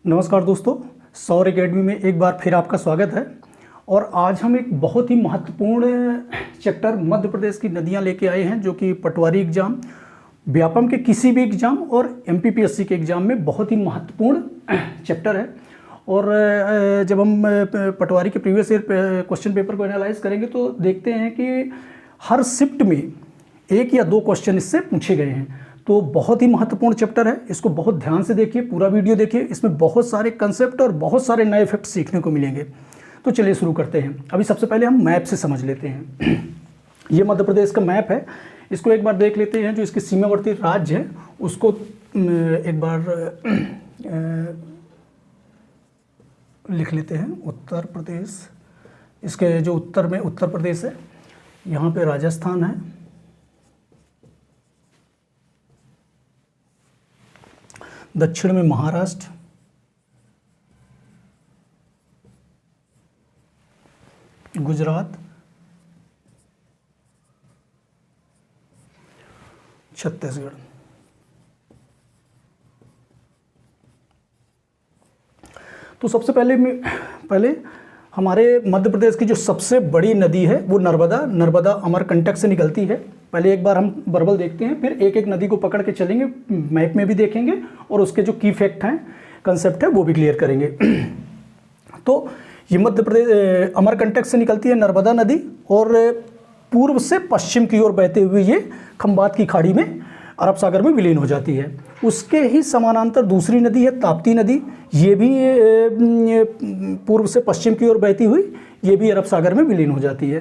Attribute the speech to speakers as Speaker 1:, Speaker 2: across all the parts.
Speaker 1: नमस्कार दोस्तों, सौर एकेडमी में एक बार फिर आपका स्वागत है। और आज हम एक बहुत ही महत्वपूर्ण चैप्टर मध्य प्रदेश की नदियां लेके आए हैं, जो कि पटवारी एग्ज़ाम, व्यापम के किसी भी एग्ज़ाम और एमपीपीएससी के एग्ज़ाम में बहुत ही महत्वपूर्ण चैप्टर है। और जब हम पटवारी के प्रीवियस ईयर क्वेश्चन पेपर को एनालाइज करेंगे तो देखते हैं कि हर शिफ्ट में एक या दो क्वेश्चन इससे पूछे गए हैं। तो बहुत ही महत्वपूर्ण चैप्टर है, इसको बहुत ध्यान से देखिए, पूरा वीडियो देखिए, इसमें बहुत सारे कंसेप्ट और बहुत सारे नए फैक्ट सीखने को मिलेंगे। तो चलिए शुरू करते हैं। अभी सबसे पहले हम मैप से समझ लेते हैं। ये मध्य प्रदेश का मैप है, इसको एक बार देख लेते हैं। जो इसके सीमावर्ती राज्य है उसको एक बार लिख लेते हैं। उत्तर प्रदेश, इसके जो उत्तर में उत्तर प्रदेश है, यहाँ पे राजस्थान है, दक्षिण में महाराष्ट्र, गुजरात, छत्तीसगढ़। तो सबसे पहले हमारे मध्य प्रदेश की जो सबसे बड़ी नदी है वो नर्मदा अमरकंटक से निकलती है। पहले एक बार हम वर्बल देखते हैं, फिर एक एक नदी को पकड़ के चलेंगे, मैप में भी देखेंगे और उसके जो की फैक्ट हैं, कंसेप्ट है, वो भी क्लियर करेंगे। तो ये मध्य प्रदेश अमरकंटक से निकलती है नर्मदा नदी, और पूर्व से पश्चिम की ओर बहते हुए ये खंबात की खाड़ी में अरब सागर में विलीन हो जाती है। उसके ही समानांतर दूसरी नदी है ताप्ती नदी, ये भी पूर्व से पश्चिम की ओर बहती हुई ये भी अरब सागर में विलीन हो जाती है।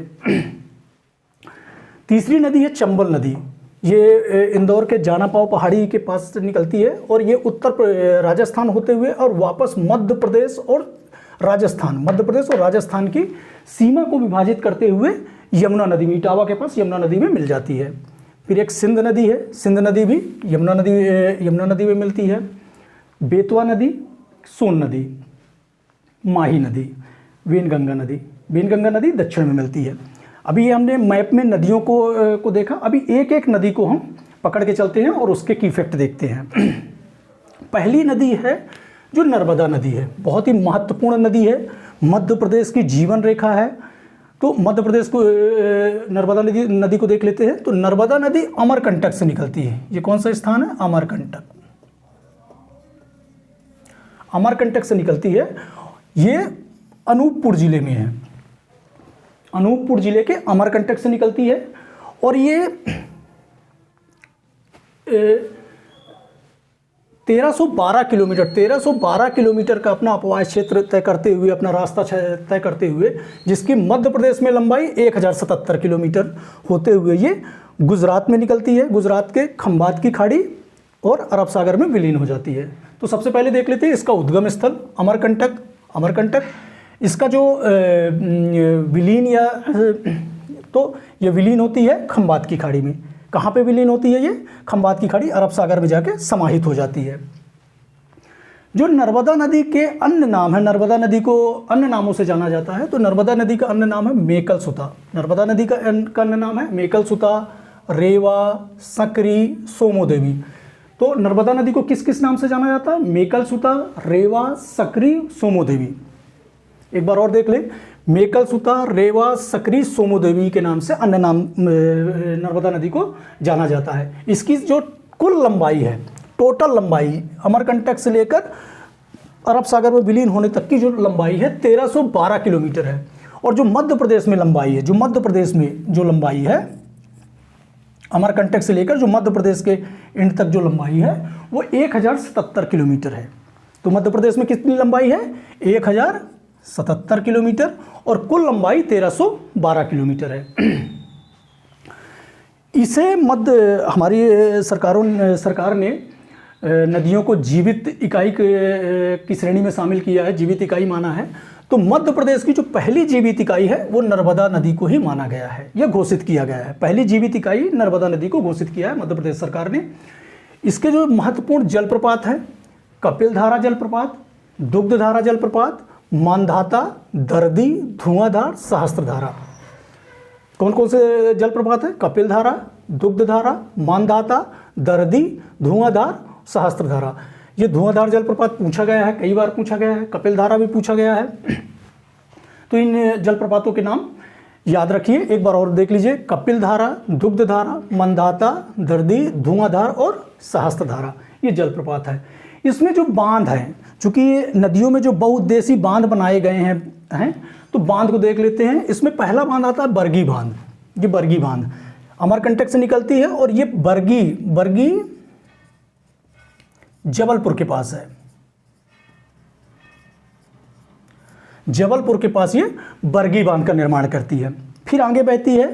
Speaker 1: तीसरी नदी है चंबल नदी, ये इंदौर के जानापाव पहाड़ी के पास से निकलती है और ये राजस्थान होते हुए और वापस मध्य प्रदेश और राजस्थान की सीमा को विभाजित करते हुए यमुना नदी में, इटावा के पास यमुना नदी में मिल जाती है। फिर एक सिंध नदी है, सिंध नदी भी यमुना नदी में मिलती है। बेतवा नदी, सोन नदी, माही नदी, वेनगंगा नदी दक्षिण में मिलती है। अभी हमने मैप में नदियों को देखा, अभी एक एक नदी को हम पकड़ के चलते हैं और उसके की इफेक्ट देखते हैं। पहली नदी है जो नर्मदा नदी है, बहुत ही महत्वपूर्ण नदी है, मध्य प्रदेश की जीवन रेखा है। तो मध्य प्रदेश को नर्मदा नदी को देख लेते हैं। तो नर्मदा नदी अमरकंटक से निकलती है। ये कौन सा स्थान है? अमरकंटक से निकलती है। ये अनूपपुर जिले में है, अनूपपुर जिले के अमरकंटक से निकलती है। और ये 1312 किलोमीटर का अपना अपवाह क्षेत्र तय करते हुए, अपना रास्ता तय करते हुए, जिसकी मध्य प्रदेश में लंबाई 1077 किलोमीटर होते हुए ये गुजरात में निकलती है, गुजरात के खंबात की खाड़ी और अरब सागर में विलीन हो जाती है। तो सबसे पहले देख लेते हैं इसका उद्गम स्थल अमरकंटक। इसका जो विलीन तो ये विलीन होती है खंबात की खाड़ी में। कहाँ पे विलीन होती है? ये खंबात की खाड़ी अरब सागर में जाके समाहित हो जाती है। जो नर्मदा नदी के अन्य नाम है, नर्मदा नदी को अन्य नामों से जाना जाता है। तो नर्मदा नदी का अन्य नाम है मेकल सुता। नर्मदा नदी का अन्य नाम है मेकल सुता, रेवा, सकरी, सोमोदेवी। तो नर्मदा नदी को किस किस नाम से जाना जाता है? मेकल सुता, रेवा, सकरी, सोमोदेवी। एक बार और देख ले, मेकल सुता, रेवा, सकरी, सोमोदेवी के नाम से अन्य नाम नर्मदा नदी को जाना जाता है। इसकी जो कुल लंबाई है, टोटल लंबाई लंबाई से लेकर अरब सागर में विलीन होने तक की जो लंबाई है 1312 किलोमीटर है। और जो मध्य प्रदेश में लंबाई है, अमरकंटक से लेकर जो मध्य प्रदेश के एंड तक जो लंबाई है वो 1077 किलोमीटर है। तो मध्य प्रदेश में कितनी लंबाई है? 1077 किलोमीटर और कुल लंबाई 1312 किलोमीटर है। इसे हमारी सरकार ने नदियों को जीवित इकाई की श्रेणी में शामिल किया है, जीवित इकाई माना है। तो मध्य प्रदेश की जो पहली जीवित इकाई है वो नर्मदा नदी को ही माना गया है, यह घोषित किया गया है। पहली जीवित इकाई नर्मदा नदी को घोषित किया है मध्य प्रदेश सरकार ने। इसके जो महत्वपूर्ण जलप्रपात है, कपिलधारा जलप्रपात, दुग्धधारा जलप्रपात, मानधाता, दर्दी, धुआंधार, सहस्त्रधारा। कौन कौन से जलप्रपात है? कपिलधारा, दुग्धधारा, मानधाता, दर्दी, धुआंधार, सहस्त्रधारा। ये धुआंधार जलप्रपात पूछा गया है, कई बार पूछा गया है, कपिल धारा भी पूछा गया है। तो इन जलप्रपातों के नाम याद रखिए, एक बार और देख लीजिए, कपिल धारा, दुग्ध धारा, मंदाता, दर्दी, धुआंधार और सहस्त्र धारा, ये जलप्रपात है। इसमें जो बांध हैं, चूँकि नदियों में जो बहुउद्देशीय बांध बनाए गए हैं तो बांध को देख लेते हैं। इसमें पहला बांध आता है बरगी बांध। ये बरगी बांध अमरकंटक से निकलती है और ये बरगी जबलपुर के पास है। जबलपुर के पास ये बरगी बांध का निर्माण करती है। फिर आगे बहती है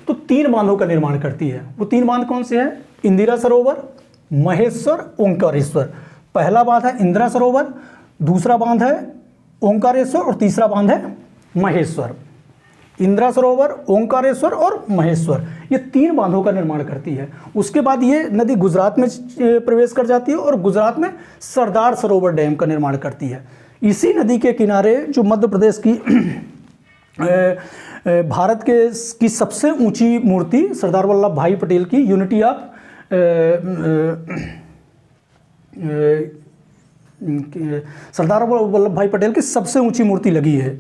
Speaker 1: तो 3 बांधों का निर्माण करती है। वो 3 बांध कौन से हैं? इंदिरा सरोवर, महेश्वर, ओंकारेश्वर। पहला बांध है इंदिरा सरोवर, दूसरा बांध है ओंकारेश्वर और तीसरा बांध है महेश्वर। इंदिरा सरोवर, ओंकारेश्वर और महेश्वर, ये 3 बांधों का निर्माण करती है। उसके बाद ये नदी गुजरात में प्रवेश कर जाती है और गुजरात में सरदार सरोवर डैम का निर्माण करती है। इसी नदी के किनारे जो मध्य प्रदेश की भारत की सबसे ऊंची मूर्ति सरदार वल्लभ भाई पटेल की यूनिटी ऑफ सरदार वल्लभ भाई पटेल की सबसे ऊंची मूर्ति लगी है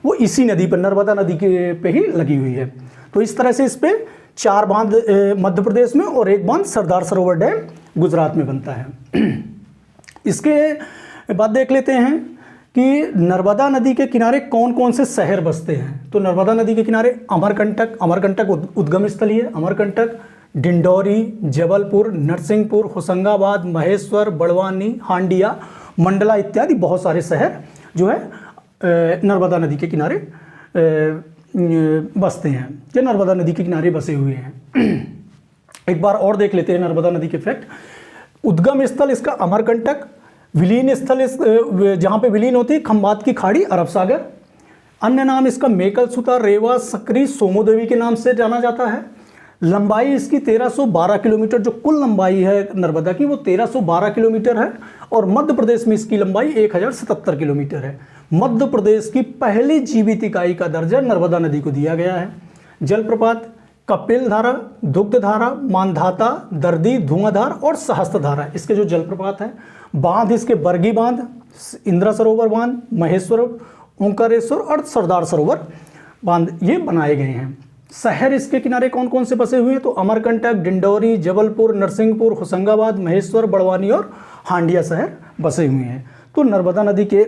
Speaker 1: वो इसी नदी पर, नर्मदा नदी के पे ही लगी हुई है। तो इस तरह से इस पे 4 बांध मध्य प्रदेश में और 1 बांध सरदार सरोवर डैम गुजरात में बनता है। इसके बाद देख लेते हैं कि नर्मदा नदी के किनारे कौन कौन से शहर बसते हैं। तो नर्मदा नदी के किनारे अमरकंटक उद्गम स्थल है। अमरकंटक, डिंडौरी, जबलपुर, नरसिंहपुर, होशंगाबाद, महेश्वर, बड़वानी, हांडिया, मंडला इत्यादि बहुत सारे शहर जो है नर्मदा नदी के किनारे बसते हैं, ये नर्मदा नदी के किनारे बसे हुए हैं। एक बार और देख लेते हैं नर्मदा नदी के फैक्ट। उद्गम स्थल इसका अमरकंटक, विलीन स्थल जहाँ पे विलीन होती है खंबात की खाड़ी, अरब सागर। अन्य नाम इसका मेकलसुता, रेवा, सकरी, सोमोदेवी के नाम से जाना जाता है। लंबाई इसकी 1312 किलोमीटर, जो कुल लंबाई है नर्मदा की वो 1312 किलोमीटर है और मध्य प्रदेश में इसकी लंबाई 1077 किलोमीटर है। मध्य प्रदेश की पहली जीवित इकाई का दर्जा नर्मदा नदी को दिया गया है। जलप्रपात कपिल धारा, दुग्ध धारा, मानधाता, दर्दी, धुआंधार और सहस्त्र धारा इसके जो जलप्रपात हैं। बांध इसके बरगी बांध, इंदिरा सरोवर बांध, महेश्वर, ओंकारेश्वर और सरदार सरोवर बांध ये बनाए गए हैं। शहर इसके किनारे कौन कौन से बसे हुए हैं? तो अमरकंटक, डिंडौरी, जबलपुर, नरसिंहपुर, होशंगाबाद, महेश्वर, बड़वानी और हांडिया शहर बसे हुए हैं। तो नर्मदा नदी के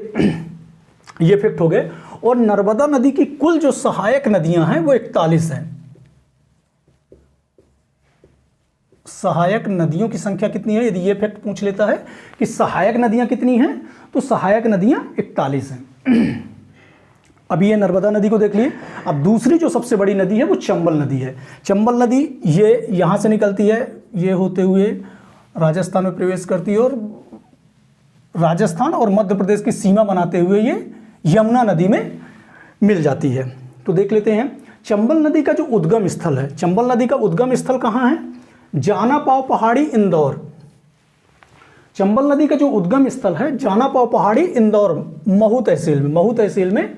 Speaker 1: ये फैक्ट हो गए। और नर्मदा नदी की कुल जो सहायक नदियां हैं वो 41 हैं। सहायक नदियों की संख्या कितनी है? यदि ये फैक्ट पूछ लेता है कि सहायक नदियां कितनी हैं, तो सहायक नदियां 41 हैं। अब ये नर्मदा नदी को देख लिए। अब दूसरी जो सबसे बड़ी नदी है वो चंबल नदी है। चंबल नदी ये यहाँ से निकलती है, ये होते हुए राजस्थान में प्रवेश करती है और राजस्थान और मध्य प्रदेश की सीमा बनाते हुए ये यमुना नदी में मिल जाती है। तो देख लेते हैं चंबल नदी का जो उद्गम स्थल है। चंबल नदी का उद्गम स्थल कहाँ है? जानापाव पहाड़ी, इंदौर। चंबल नदी का जो उद्गम स्थल है जानापाव पहाड़ी, इंदौर, महू तहसील में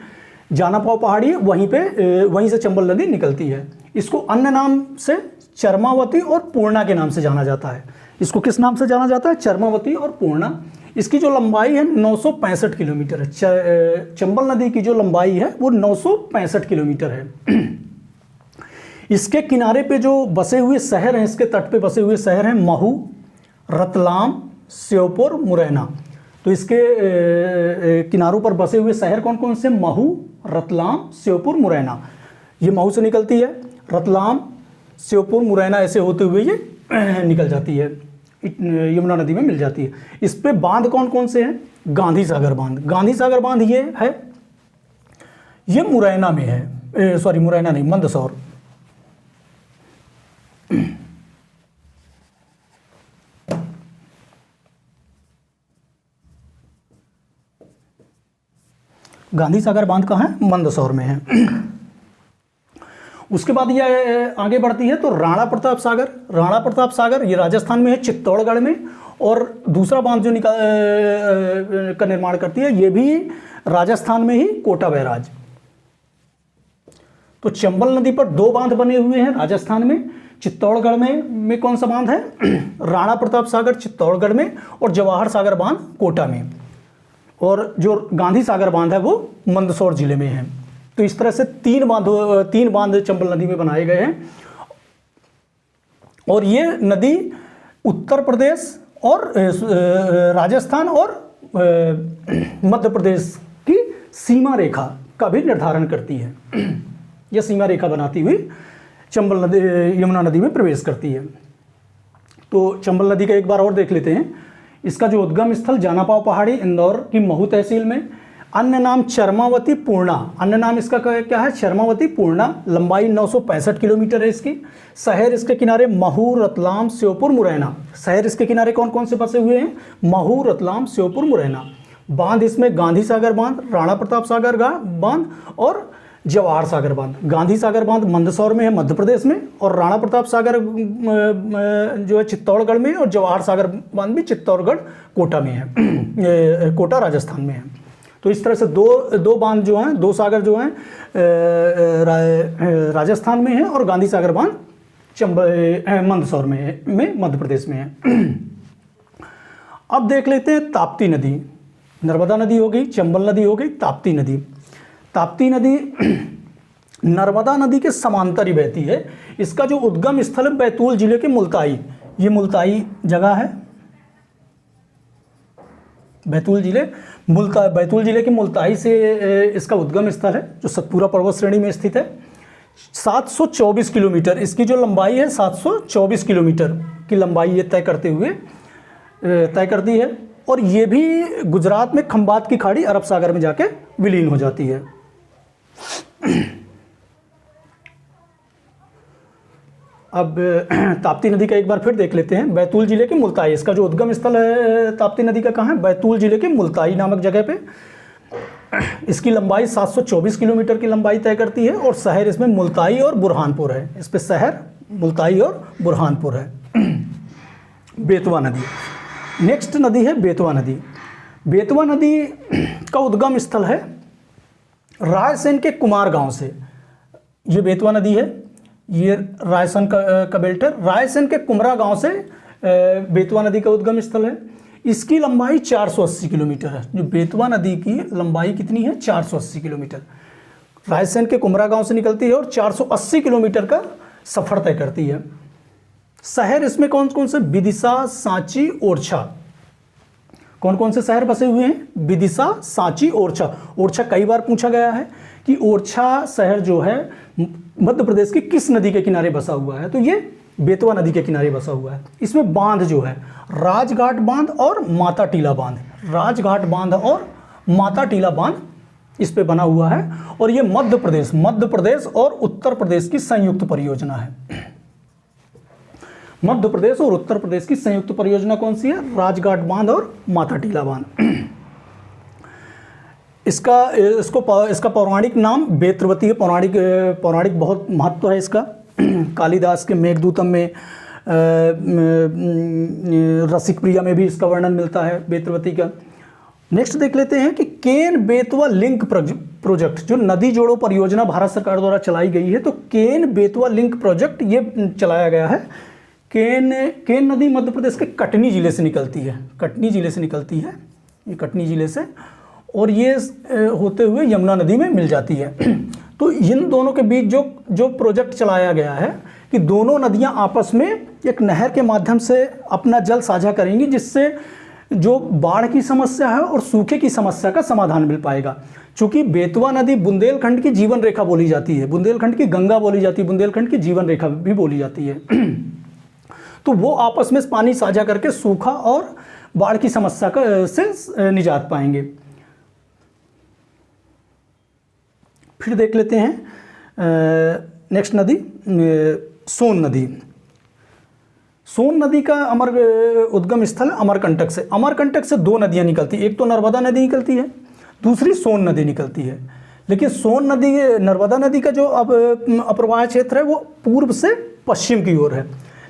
Speaker 1: जानापाव पहाड़ी है, वहीं से चंबल नदी निकलती है। इसको अन्य नाम से चरमावती और पूर्णा के नाम से जाना जाता है। इसको किस नाम से जाना जाता है? चरमावती और पूर्णा। इसकी जो लंबाई है 965 किलोमीटर है। चंबल नदी की जो लंबाई है वो 965 किलोमीटर है। इसके किनारे पे जो बसे हुए शहर हैं, इसके तट पे बसे हुए शहर हैं महू, रतलाम, श्योपुर, मुरैना। तो इसके किनारों पर बसे हुए शहर कौन कौन से? महू, रतलाम, श्योपुर, मुरैना। ये महू से निकलती है, रतलाम, श्योपुर, मुरैना ऐसे होते हुए ये निकल जाती है, यमुना नदी में मिल जाती है। इस पे बांध कौन कौन से हैं? गांधी सागर बांध। गांधी सागर बांध ये है, ये मुरैना में है, सॉरी मुरैना नहीं, मंदसौर। गांधी सागर बांध कहाँ है? मंदसौर में है। उसके बाद ये आगे बढ़ती है तो राणा प्रताप सागर ये राजस्थान में है, चित्तौड़गढ़ में। और दूसरा बांध जो का निर्माण करती है ये भी राजस्थान में ही, कोटा बैराज। तो चंबल नदी पर 2 बांध बने हुए हैं राजस्थान में, चित्तौड़गढ़ में कौन सा बांध है? राणा प्रताप सागर चित्तौड़गढ़ में, और जवाहर सागर बांध कोटा में, और जो गांधी सागर बांध है वो मंदसौर जिले में है। तो इस तरह से तीन बांध चंबल नदी में बनाए गए हैं। और ये नदी उत्तर प्रदेश और राजस्थान और मध्य प्रदेश की सीमा रेखा का भी निर्धारण करती है। यह सीमा रेखा बनाती हुई चंबल नदी यमुना नदी में प्रवेश करती है। तो चंबल नदी का एक बार और देख लेते हैं। इसका जो उद्गम स्थल जानापाव पहाड़ी इंदौर की महू तहसील में, अन्य नाम चरमावती पूर्णा, अन्य नाम इसका क्या है? चरमावती पूर्णा, लंबाई 965 किलोमीटर है इसकी। शहर इसके किनारे महू, रतलाम, श्योपुर, मुरैना। शहर इसके किनारे कौन कौन से बसे हुए हैं? महू, रतलाम, श्योपुर, मुरैना। बांध इसमें गांधी सागर बांध, राणा प्रताप सागर बांध और जवाहर सागर बांध। गांधी सागर बांध मंदसौर में है, मध्य प्रदेश में, और राणा प्रताप सागर जो है चित्तौड़गढ़ में, और जवाहर सागर बांध भी चित्तौड़गढ़ कोटा में है, कोटा राजस्थान में है। तो इस तरह से दो बांध जो हैं, दो सागर जो हैं राजस्थान में है, और गांधी सागर बांध मंदसौर में मध्य प्रदेश में है। अब देख लेते हैं ताप्ती नदी। नर्मदा नदी हो गई, चंबल नदी हो गई, ताप्ती नदी। ताप्ती नदी नर्मदा नदी के समांतर ही बहती है। इसका जो उद्गम स्थल है बैतूल जिले के मुल्ताई, ये मुल्ताई जगह है, बैतूल जिले के मुल्ताई से इसका उद्गम स्थल है, जो सतपुरा पर्वत श्रेणी में स्थित है। 724 किलोमीटर इसकी जो लंबाई है, 724 किलोमीटर की लंबाई ये तय करती है। और ये भी गुजरात में खंबात की खाड़ी अरब सागर में जाके विलीन हो जाती है। अब ताप्ती नदी का एक बार फिर देख लेते हैं। बैतूल जिले के मुल्ताई, इसका जो उद्गम स्थल है ताप्ती नदी का कहाँ है? बैतूल जिले के मुल्ताई नामक जगह पे। इसकी लंबाई 724 किलोमीटर की लंबाई तय करती है, और शहर इसमें मुल्ताई और बुरहानपुर है। इस पे शहर मुल्ताई और बुरहानपुर है। बेतवा नदी, नेक्स्ट नदी है बेतवा नदी। बेतवा नदी का उद्गम स्थल है रायसेन के कुमार गांव से। ये बेतवा नदी है, ये रायसेन का बेल्ट है। रायसेन के कुमरा गांव से बेतवा नदी का उद्गम स्थल है। इसकी लंबाई 480 किलोमीटर है। जो बेतवा नदी की लंबाई कितनी है? 480 किलोमीटर। रायसेन के कुमरा गांव से निकलती है और 480 किलोमीटर का सफ़र तय करती है। शहर इसमें कौन कौन से? विदिशा, सांची, ओरछा। कौन कौन से शहर बसे हुए हैं? विदिशा, सांची, ओरछा। ओरछा कई बार पूछा गया है कि ओरछा शहर जो है मध्य प्रदेश की किस नदी के किनारे बसा हुआ है? तो ये बेतवा नदी के किनारे बसा हुआ है। इसमें बांध जो है राजघाट बांध और माता टीला बांध, राजघाट बांध और माता टीला बांध इस पे बना हुआ है। और ये मध्य प्रदेश और उत्तर प्रदेश की संयुक्त परियोजना है। मध्य प्रदेश और उत्तर प्रदेश की संयुक्त परियोजना कौन सी है? राजघाट बांध और माता टीला बांध। इसका पौराणिक नाम बेत्रवती है। पौराणिक बहुत महत्व है इसका। कालिदास के मेघदूतम में, रसिक प्रिया में भी इसका वर्णन मिलता है बेत्रवती का। नेक्स्ट देख लेते हैं कि केन बेतवा लिंक प्रोजेक्ट, जो नदी जोड़ो परियोजना भारत सरकार द्वारा चलाई गई है। तो केन बेतवा लिंक प्रोजेक्ट ये चलाया गया है। केन नदी मध्य प्रदेश के कटनी जिले से निकलती है। ये कटनी जिले से, और ये होते हुए यमुना नदी में मिल जाती है। तो इन दोनों के बीच जो प्रोजेक्ट चलाया गया है कि दोनों नदियां आपस में एक नहर के माध्यम से अपना जल साझा करेंगी, जिससे जो बाढ़ की समस्या है और सूखे की समस्या का समाधान मिल पाएगा। चूँकि बेतवा नदी बुंदेलखंड की जीवन रेखा बोली जाती है, बुंदेलखंड की गंगा बोली जाती है, बुंदेलखंड की जीवन रेखा भी बोली जाती है। तो वो आपस में पानी साझा करके सूखा और बाढ़ की समस्या से निजात पाएंगे। फिर देख लेते हैं नेक्स्ट नदी सोन नदी। सोन नदी का उद्गम स्थल अमरकंटक से। अमरकंटक से दो नदियां निकलती हैं, एक तो नर्मदा नदी निकलती है, दूसरी सोन नदी निकलती है। लेकिन सोन नदी, नर्मदा नदी का जो अब अप्रवाह क्षेत्र है वो पूर्व से पश्चिम की ओर है,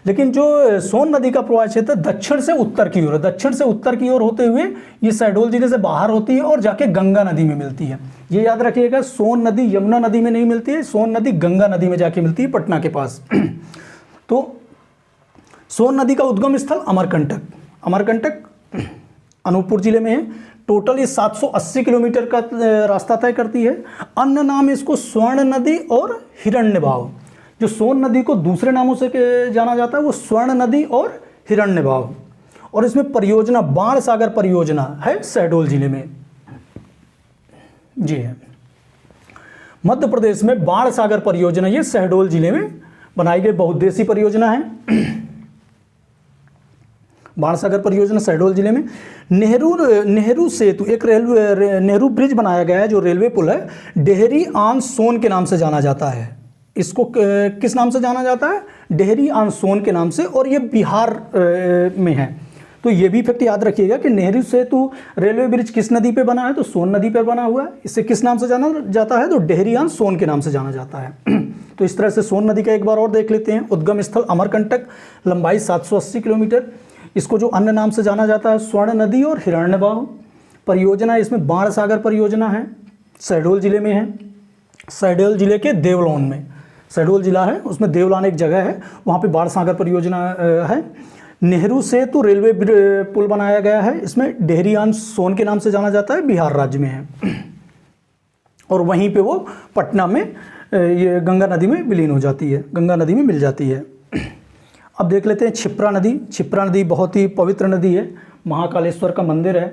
Speaker 1: लेकिन जो सोन नदी का प्रवाह क्षेत्र दक्षिण से उत्तर की ओर है। दक्षिण से उत्तर की ओर होते हुए ये शहडोल जिले से बाहर होती है और जाके गंगा नदी में मिलती है। ये याद रखिएगा, सोन नदी यमुना नदी में नहीं मिलती है, सोन नदी गंगा नदी में जाके मिलती है, पटना के पास। तो सोन नदी का उद्गम स्थल अमरकंटक, अमरकंटक अनूपपुर जिले में है। टोटल ये 780 किलोमीटर का रास्ता तय करती है। अन्य नाम इसको स्वर्ण नदी और हिरण्यभाव। जो सोन नदी को दूसरे नामों से जाना जाता है वो स्वर्ण नदी और हिरण्यभाव। और इसमें परियोजना बाण सागर परियोजना है शहडोल जिले में। जी है, मध्य प्रदेश में बाण सागर परियोजना ये शहडोल जिले में बनाई गई बहुउद्देशीय परियोजना है। बाण सागर परियोजना शहडोल जिले में। नेहरू सेतु, एक रेलवे नेहरू ब्रिज बनाया गया है जो रेलवे पुल है, डेहरी ऑन सोन के नाम से जाना जाता है। इसको किस नाम से जाना जाता है? डेहरी ऑन सोन के नाम से, और ये बिहार में है। तो ये भी फैक्ट याद रखिएगा कि नेहरू सेतु रेलवे ब्रिज किस नदी पे बना है? तो सोन नदी पर बना हुआ है। इसे किस नाम से जाना जाता है? तो डेहरी ऑन सोन के नाम से जाना जाता है। तो इस तरह से सोन नदी का एक बार और देख लेते हैं। उद्गम स्थल अमरकंटक, लंबाई 780 किलोमीटर। इसको जो अन्य नाम से जाना जाता है स्वर्ण नदी और हिरण्यभाव। परियोजना इसमें बाण सागर परियोजना है, शहडोल जिले में है। शहडोल जिले के देवलान में, शहडोल जिला है उसमें देवलान एक जगह है, वहाँ पे बाण सागर परियोजना है। नेहरू सेतु रेलवे पुल बनाया गया है, इसमें डेहरी ऑन सोन के नाम से जाना जाता है, बिहार राज्य में है। और वहीं पे वो पटना में ये गंगा नदी में विलीन हो जाती है, गंगा नदी में मिल जाती है। अब देख लेते हैं क्षिप्रा नदी। क्षिप्रा नदी बहुत ही पवित्र नदी है, महाकालेश्वर का मंदिर है।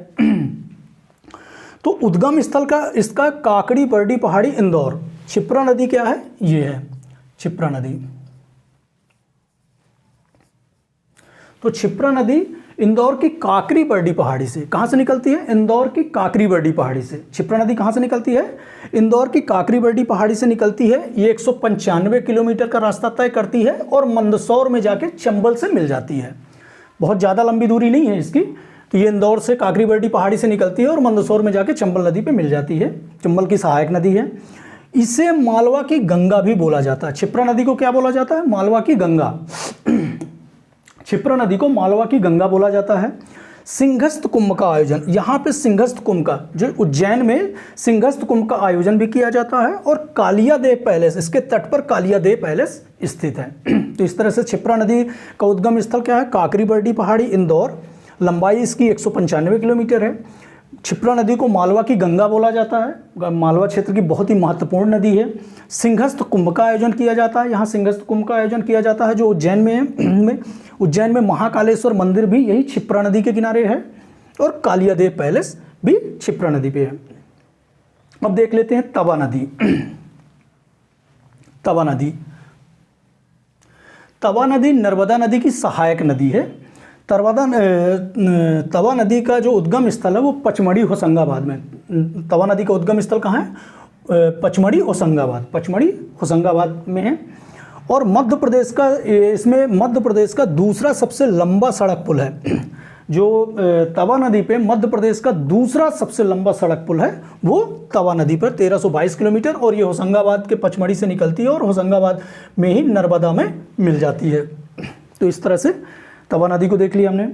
Speaker 1: तो उद्गम स्थल का इसका काकड़ी बरडी पहाड़ी इंदौर। क्षिप्रा नदी क्या है? ये है क्षिप्रा नदी। तो क्षिप्रा नदी इंदौर की काकरी बरडी पहाड़ी से, कहाँ से निकलती है? इंदौर की काकरी बरडी पहाड़ी से। क्षिप्रा नदी कहाँ से निकलती है? इंदौर की काकरी बरडी पहाड़ी से निकलती है। ये 195 किलोमीटर का रास्ता तय करती है और मंदसौर में जाके चंबल से मिल जाती है। बहुत ज़्यादा लंबी दूरी नहीं है इसकी। तो ये इंदौर से काकरी बरडी पहाड़ी से निकलती है और मंदसौर में जाके चंबल नदी पर मिल जाती है। चंबल की सहायक नदी है। इसे मालवा की गंगा भी बोला जाता है। क्षिप्रा नदी को क्या बोला जाता है? मालवा की गंगा। क्षिप्रा नदी को मालवा की गंगा बोला जाता है। सिंहस्थ कुंभ का आयोजन, यहाँ पे सिंहस्थ कुंभ का, जो उज्जैन में सिंहस्थ कुंभ का आयोजन भी किया जाता है। और कालियादेव पैलेस, इसके तट पर कालियादेव पैलेस स्थित है। तो इस तरह से क्षिप्रा नदी का उद्गम स्थल क्या है? काकरी बरडी पहाड़ी इंदौर। लंबाई इसकी 195 किलोमीटर है। क्षिप्रा नदी को मालवा की गंगा बोला जाता है। मालवा क्षेत्र की बहुत ही महत्वपूर्ण नदी है। सिंहस्थ कुंभ का आयोजन किया जाता है। यहाँ सिंहस्थ कुंभ का आयोजन किया जाता है जो उज्जैन में है। उज्जैन में महाकालेश्वर मंदिर भी यही क्षिप्रा नदी के किनारे है और कालियादेव पैलेस भी क्षिप्रा नदी पे है। अब देख लेते हैं तवा नदी। तवा नदी, तवा नदी नर्मदा नदी की सहायक नदी है। तवा नदी का जो उद्गम स्थल है वो पचमढ़ी होशंगाबाद में। तवा नदी का उद्गम स्थल कहाँ है? पचमढ़ी होशंगाबाद, पचमढ़ी होशंगाबाद में है। और मध्य प्रदेश का, इसमें मध्य प्रदेश का दूसरा सबसे लंबा सड़क पुल है। जो तवा नदी पे मध्य प्रदेश का दूसरा सबसे लंबा सड़क पुल है वो तवा नदी पर 1322 किलोमीटर, और ये होशंगाबाद के पचमढ़ी से निकलती है और होशंगाबाद में ही नर्मदा में मिल जाती है। तो इस तरह से तवा नदी को देख लिया हमने।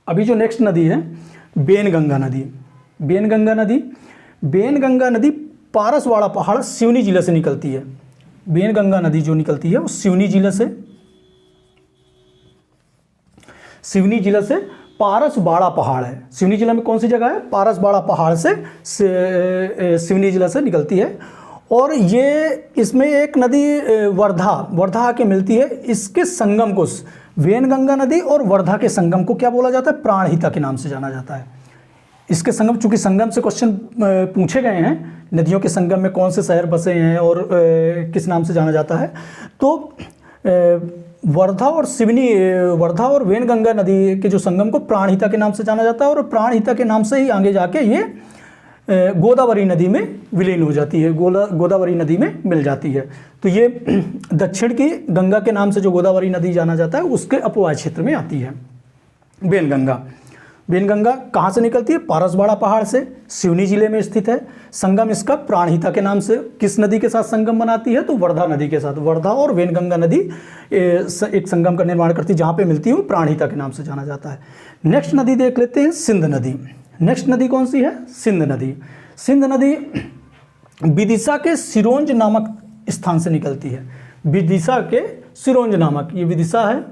Speaker 1: अभी जो नेक्स्ट नदी है बेनगंगा नदी। बेनगंगा नदी, बेनगंगा नदी पारसवाड़ा पहाड़ सिवनी जिले से निकलती है। बेनगंगा नदी जो निकलती है वो सिवनी जिले से, सिवनी जिले से पारसवाड़ा पहाड़ है। सिवनी जिला में कौन सी जगह है? पारसवाड़ा पहाड़ से सिवनी जिला से निकलती है। और ये इसमें एक नदी वर्धा आके मिलती है। इसके संगम को, वेनगंगा नदी और वर्धा के संगम को क्या बोला जाता है? प्राणहिता के नाम से जाना जाता है। इसके संगम, चूंकि संगम से क्वेश्चन पूछे गए हैं, नदियों के संगम में कौन से शहर बसे हैं और किस नाम से जाना जाता है, तो वर्धा और सिवनी, वर्धा और वेनगंगा नदी के जो संगम को प्राणहिता के नाम से जाना जाता है। और प्राणहिता के नाम से ही आगे जाके ये गोदावरी नदी में विलीन हो जाती है, गोदावरी नदी में मिल जाती है। तो ये दक्षिण की गंगा के नाम से जो गोदावरी नदी जाना जाता है उसके अपवाद क्षेत्र में आती है बेनगंगा। बेनगंगा कहाँ से निकलती है? पारसवाड़ा पहाड़ से, सिवनी जिले में स्थित है। संगम इसका प्राणहिता के नाम से किस नदी के साथ संगम बनाती है? तो वर्धा नदी के साथ। वर्धा और वेनगंगा नदी एक संगम का निर्माण करती है, जहाँ पे मिलती है वो प्राणहिता के नाम से जाना जाता है। नेक्स्ट नदी देख लेते हैं सिंध नदी। नेक्स्ट नदी कौन सी है? सिंध नदी। सिंध नदी विदिशा के सिरोंज नामक स्थान से निकलती है। विदिशा के सिरोंज नामक, ये विदिशा है,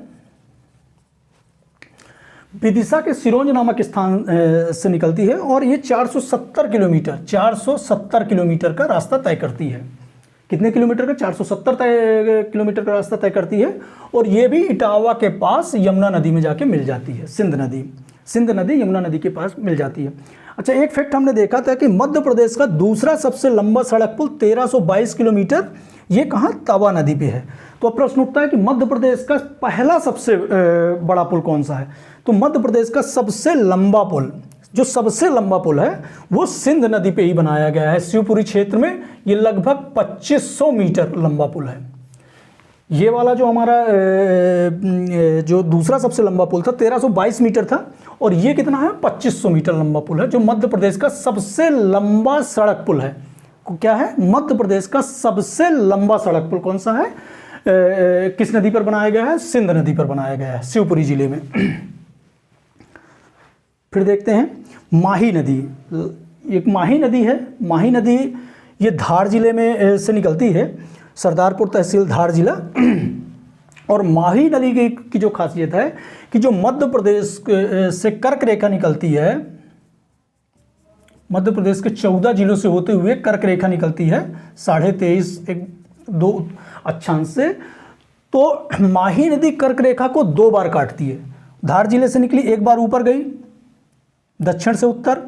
Speaker 1: विदिशा के सिरोंज नामक स्थान से निकलती है और ये 470 किलोमीटर का रास्ता तय करती है। कितने किलोमीटर का? 470 किलोमीटर का रास्ता तय करती है और ये भी इटावा के पास यमुना नदी में जाके मिल जाती है। सिंध नदी यमुना नदी के पास मिल जाती है। अच्छा, एक फैक्ट हमने देखा था कि मध्य प्रदेश का दूसरा सबसे लंबा सड़क पुल 1322 किलोमीटर, ये कहाँ? तवा नदी पे है। तो अब प्रश्न उठता है कि मध्य प्रदेश का पहला सबसे बड़ा पुल कौन सा है? तो मध्य प्रदेश का सबसे लंबा पुल, जो सबसे लंबा पुल है वो सिंध नदी पे ही बनाया गया है, शिवपुरी क्षेत्र में। ये लगभग 2500 मीटर लंबा पुल है। ये वाला जो हमारा जो दूसरा सबसे लंबा पुल था 1322 मीटर था और ये कितना है? 2500 मीटर लंबा पुल है, जो मध्य प्रदेश का सबसे लंबा सड़क पुल है। क्या है? मध्य प्रदेश का सबसे लंबा सड़क पुल कौन सा है? किस नदी पर बनाया गया है? सिंध नदी पर बनाया गया है, शिवपुरी जिले में। फिर देखते हैं माही नदी। एक माही नदी है, माही नदी ये धार जिले में से निकलती है, सरदारपुर तहसील धार जिला। और माही नदी की जो खासियत है कि जो मध्य प्रदेश से कर्क रेखा निकलती है, मध्य प्रदेश के 14 जिलों से होते हुए कर्क रेखा निकलती है 23.2 अक्षांश से। तो माही नदी कर्क रेखा को 2 बार काटती है। धार जिले से निकली, एक बार ऊपर गई दक्षिण से उत्तर,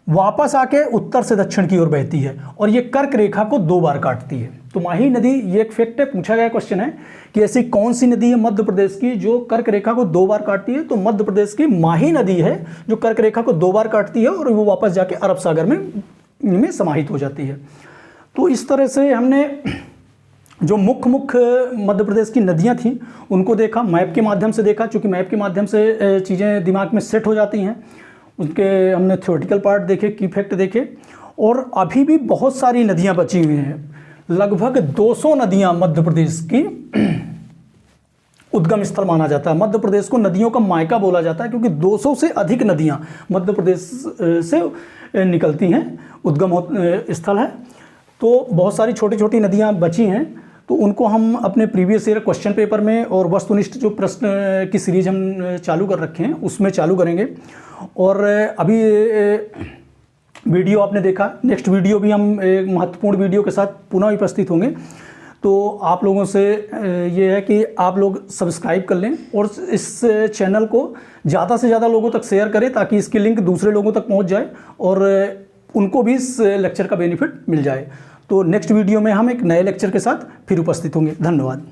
Speaker 1: वापस आके उत्तर से दक्षिण की ओर बहती है और ये कर्क रेखा को 2 बार काटती है। तो माही नदी, ये एक फैक्ट है, पूछा गया क्वेश्चन है कि ऐसी कौन सी नदी है मध्य प्रदेश की जो कर्क रेखा को 2 बार काटती है? तो मध्य प्रदेश की माही नदी है जो कर्क रेखा को 2 बार काटती है और वो वापस जाके अरब सागर में समाहित हो जाती है। तो इस तरह से हमने जो मुख्य मध्य प्रदेश की नदियाँ थीं उनको देखा, मैप के माध्यम से देखा, चूँकि मैप के माध्यम से चीज़ें दिमाग में सेट हो जाती हैं। उसके हमने थ्योरेटिकल पार्ट देखे, की फैक्ट देखे, और अभी भी बहुत सारी नदियां बची हुई हैं। लगभग 200 नदियां मध्य प्रदेश की उद्गम स्थल माना जाता है। मध्य प्रदेश को नदियों का मायका बोला जाता है क्योंकि 200 से अधिक नदियां मध्य प्रदेश से निकलती हैं, उद्गम स्थल है। तो बहुत सारी छोटी छोटी नदियां बची हैं, तो उनको हम अपने प्रीवियस ईयर क्वेश्चन पेपर में और वस्तुनिष्ठ जो प्रश्न की सीरीज हम चालू कर रखे हैं उसमें चालू करेंगे। और अभी वीडियो आपने देखा, नेक्स्ट वीडियो भी हम एक महत्वपूर्ण वीडियो के साथ पुनः उपस्थित होंगे। तो आप लोगों से ये है कि आप लोग सब्सक्राइब कर लें और इस चैनल को ज़्यादा से ज़्यादा लोगों तक शेयर करें ताकि इसकी लिंक दूसरे लोगों तक पहुंच जाए और उनको भी इस लेक्चर का बेनिफिट मिल जाए। तो नेक्स्ट वीडियो में हम एक नए लेक्चर के साथ फिर उपस्थित होंगे। धन्यवाद।